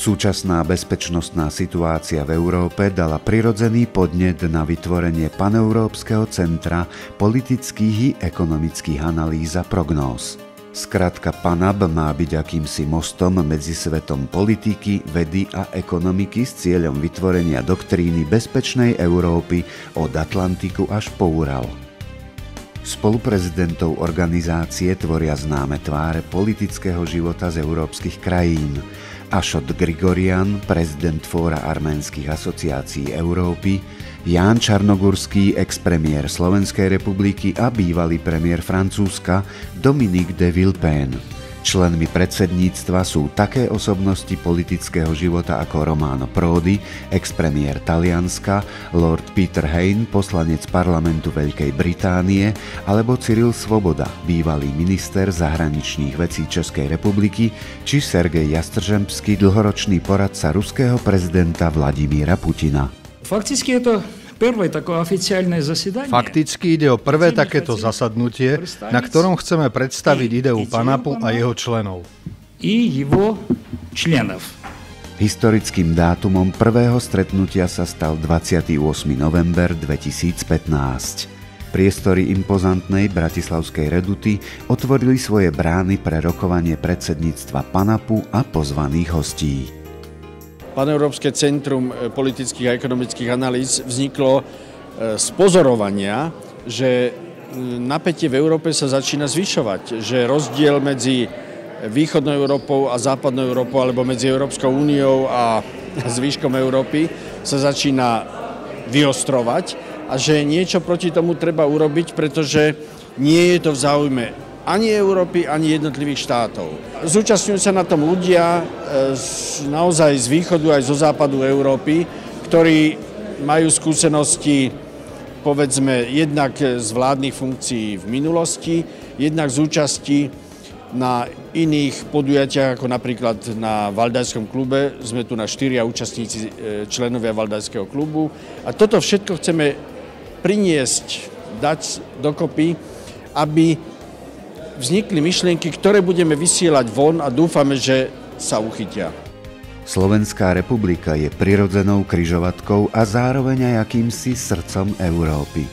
Súčasná bezpečnostná situácia v Európe dala prirodzený podnet na vytvorenie paneurópskeho centra politických i ekonomických analýz a prognóz. Skratka PANAB má byť akýmsi mostom medzi svetom politiky, vedy a ekonomiky s cieľom vytvorenia doktríny bezpečnej Európy od Atlantiku až po Ural. Spoluprezidentov organizácie tvoria známe tváre politického života z európskych krajín. Ašot Grigorian, prezident Fóra arménskych asociácií Európy, Ján Čarnogurský, ex-premiér Slovenskej republiky a bývalý premiér Francúzska Dominique de Villepin. Členmi predsedníctva sú také osobnosti politického života ako Romano Prodi, ex-premiér Talianska, Lord Peter Hain, poslanec parlamentu Veľkej Británie, alebo Cyril Svoboda, bývalý minister zahraničných vecí Českej republiky, či Sergej Jastržembský, dlhoročný poradca ruského prezidenta Vladimíra Putina. Fakticky je to prvé také oficiálne zasedanie. Fakticky ide o prvé takéto zasadnutie, na ktorom chceme predstaviť ideu PANAPu a jeho členov. Historickým dátumom prvého stretnutia sa stal 28. november 2015. Priestory impozantnej bratislavskej reduty otvorili svoje brány pre rokovanie predsedníctva PANAPu a pozvaných hostí. Paneurópske centrum politických a ekonomických analýz vzniklo z pozorovania, že napätie v Európe sa začína zvyšovať, že rozdiel medzi východnou Európou a západnou Európou alebo medzi Európskou úniou a zvyškom Európy sa začína vyostrovať a že niečo proti tomu treba urobiť, pretože nie je to v záujme ani Európy, ani jednotlivých štátov. Zúčastňujú sa na tom ľudia naozaj z východu aj zo západu Európy, ktorí majú skúsenosti, povedzme, jednak z vládnych funkcií v minulosti, jednak z účasti na iných podujatiach, ako napríklad na Valdajskom klube. Sme tu na 4 účastníci, členovia Valdajského klubu. A toto všetko chceme priniesť, dať dokopy, aby vznikli myšlienky, ktoré budeme vysielať von a dúfame, že sa uchytia. Slovenská republika je prirodzenou križovatkou a zároveň aj akýmsi srdcom Európy.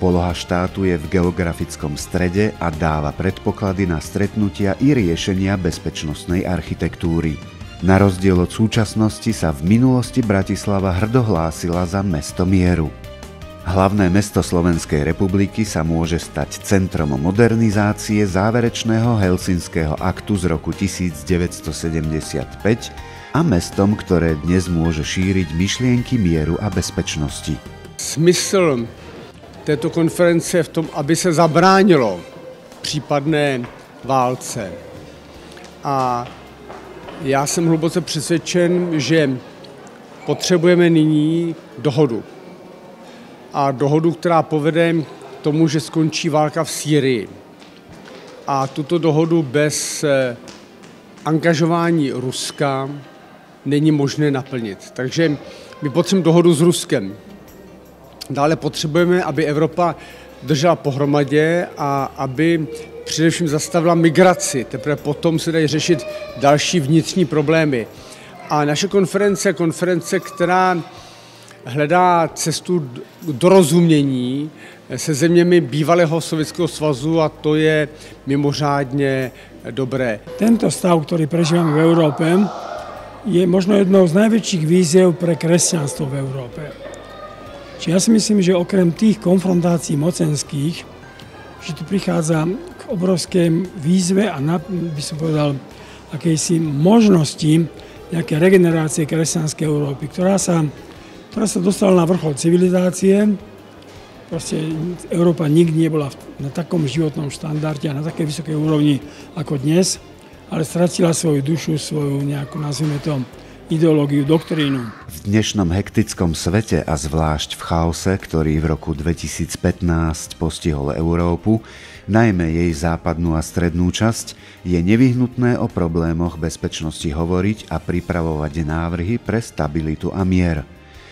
Poloha štátu je v geografickom strede a dáva predpoklady na stretnutia i riešenia bezpečnostnej architektúry. Na rozdiel od súčasnosti sa v minulosti Bratislava hrdo hlásila za mesto mieru. Hlavné mesto Slovenskej republiky sa môže stať centrom modernizácie záverečného Helsinského aktu z roku 1975 a mestom, ktoré dnes môže šíriť myšlienky mieru a bezpečnosti. Smysl této konference je v tom, aby se zabránilo případné válce. A já jsem hluboce přesvědčen, že potřebujeme nyní dohodu. A dohodu, která povede k tomu, že skončí válka v Sýrii. A tuto dohodu bez angažování Ruska není možné naplnit. Takže my potřebujeme dohodu s Ruskem. Dále potřebujeme, aby Evropa držela pohromadě a aby především zastavila migraci. Teprve potom se dají řešit další vnitřní problémy. A naše konference, která hledá cestu dorozumění se zeměmi bývalého Sovětského svazu a to je mimořádně dobré. Tento stav, ktorý prežívame v Európe, je možno jednou z najväčších výziev pre kresťanstvo v Európe. Čiže ja si myslím, že okrem tých konfrontácií mocenských, že tu prichádza k obrovskej výzve a by som povedal akejsi možnosti nejaké regenerácie kresťanskej Európy, ktorá sa dostala na vrchol civilizácie. Proste Európa nikdy nebola na takom životnom štandarde a na takej vysokej úrovni ako dnes, ale stratila svoju dušu, svoju nejakú, nazvime to, ideológiu, doktrínu. V dnešnom hektickom svete a zvlášť v chaose, ktorý v roku 2015 postihol Európu, najmä jej západnú a strednú časť, je nevyhnutné o problémoch bezpečnosti hovoriť a pripravovať návrhy pre stabilitu a mier.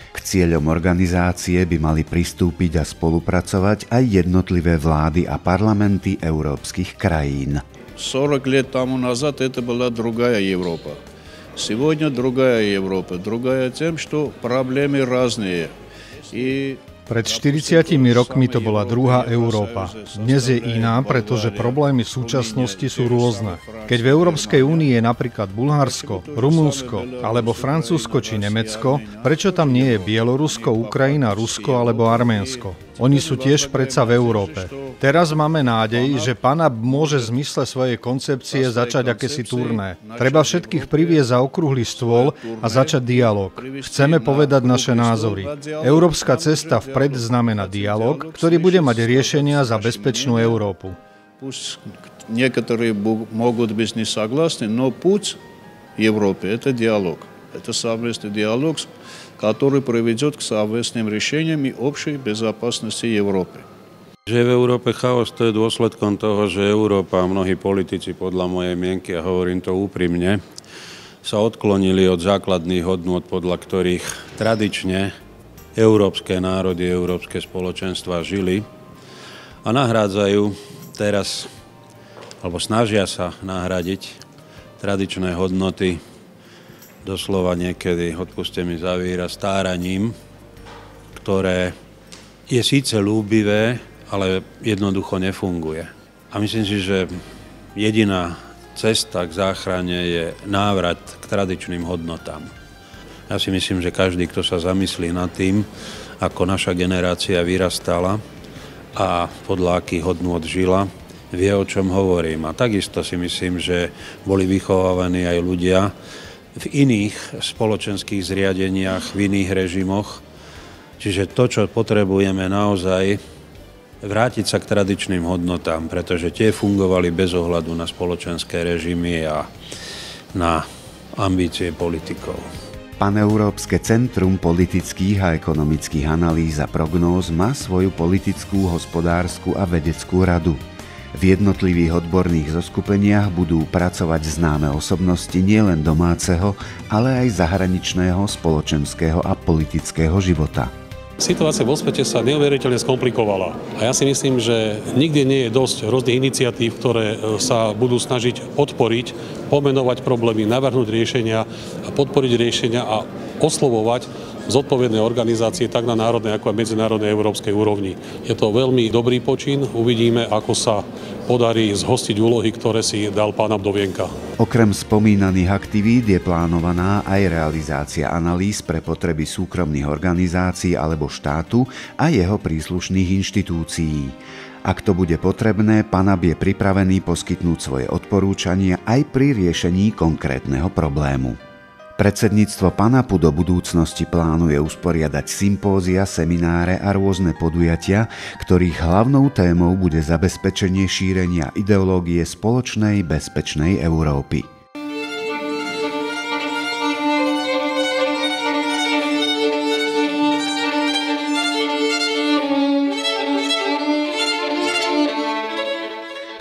K cieľom organizácie by mali pristúpiť a spolupracovať aj jednotlivé vlády a parlamenty európskych krajín. 40 лет тому назад это была другая Европа. Сегодня другая Европа, другая тем, что проблемы разные. Pred 40 rokmi to bola druhá Európa. Dnes je iná, pretože problémy v súčasnosti sú rôzne. Keď v Európskej únii je napríklad Bulharsko, Rumunsko alebo Francúzsko či Nemecko, prečo tam nie je Bielorusko, Ukrajina, Rusko alebo Arménsko? Oni sú tiež predsa v Európe. Teraz máme nádej, že PANAP môže v zmysle svojej koncepcie začať akési turné. Treba všetkých priviesť za okrúhly stôl a začať dialog. Chceme povedať naše názory. Európska cesta vpred znamená dialog, ktorý bude mať riešenia za bezpečnú Európu. Некоторые могут быть не согласны, но путь Европы – это диалог. Это совместный диалог, который приведет к совместным решениям и общей безопасности Европы. Že v Európe chaos, to je dôsledkom toho, že Európa a mnohí politici, podľa mojej mienky, a hovorím to úprimne, sa odklonili od základných hodnôt, podľa ktorých tradične európske národy, európske spoločenstva žili a nahrádzajú teraz, alebo snažia sa nahradiť tradičné hodnoty, doslova niekedy, odpuste mi za výraz, stáraním, ktoré je síce ľúbivé, ale jednoducho nefunguje. A myslím si, že jediná cesta k záchrane je návrat k tradičným hodnotám. Ja si myslím, že každý, kto sa zamyslí nad tým, ako naša generácia vyrastala a podľa akých hodnôt žila, vie, o čom hovorím. A takisto si myslím, že boli vychovávaní aj ľudia v iných spoločenských zriadeniach, v iných režimoch. Čiže to, čo potrebujeme naozaj, vrátiť sa k tradičným hodnotám, pretože tie fungovali bez ohľadu na spoločenské režimy a na ambície politikov. Paneurópske centrum politických a ekonomických analýz a prognóz má svoju politickú, hospodársku a vedeckú radu. V jednotlivých odborných zoskupeniach budú pracovať známe osobnosti nielen domáceho, ale aj zahraničného, spoločenského a politického života. Situácia vo svete sa neuveriteľne skomplikovala a ja si myslím, že nikdy nie je dosť rôznych iniciatív, ktoré sa budú snažiť podporiť, pomenovať problémy, navrhnúť riešenia a podporiť riešenia a oslovovať zodpovedné organizácie tak na národnej ako aj medzinárodnej európskej úrovni. Je to veľmi dobrý počin, uvidíme, ako sa podarí zhostiť úlohy, ktoré si dal PANAP do vienka. Okrem spomínaných aktivít je plánovaná aj realizácia analýz pre potreby súkromných organizácií alebo štátu a jeho príslušných inštitúcií. Ak to bude potrebné, PANAP je pripravený poskytnúť svoje odporúčania aj pri riešení konkrétneho problému. Predsedníctvo PANAPu do budúcnosti plánuje usporiadať sympózia, semináre a rôzne podujatia, ktorých hlavnou témou bude zabezpečenie šírenia ideológie spoločnej bezpečnej Európy.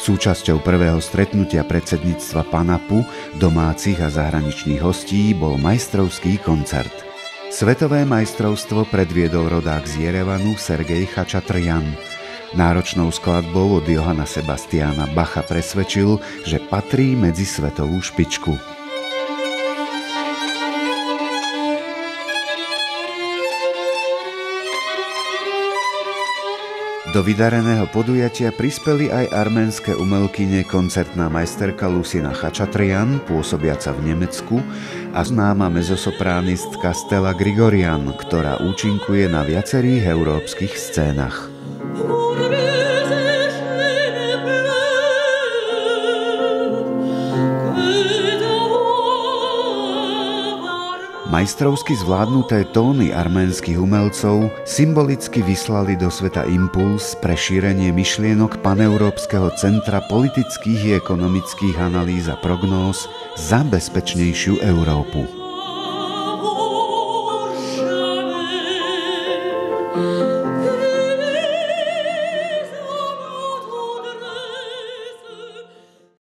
Súčasťou prvého stretnutia predsedníctva PANAPu, domácich a zahraničných hostí bol majstrovský koncert. Svetové majstrovstvo predviedol rodák z Jerevanu Sergej Chačatrjan. Náročnou skladbou od Johanna Sebastiana Bacha presvedčil, že patrí medzi svetovú špičku. Do vydareného podujatia prispeli aj arménske umelkyne koncertná majsterka Lucina Chačatrjan, pôsobiaca v Nemecku, a známa mezosopránistka Stella Grigorian, ktorá účinkuje na viacerých európskych scénach. Majstrovsky zvládnuté tóny arménskych umelcov symbolicky vyslali do sveta impuls pre šírenie myšlienok Paneurópskeho centra politických i ekonomických analýz a prognóz za bezpečnejšiu Európu.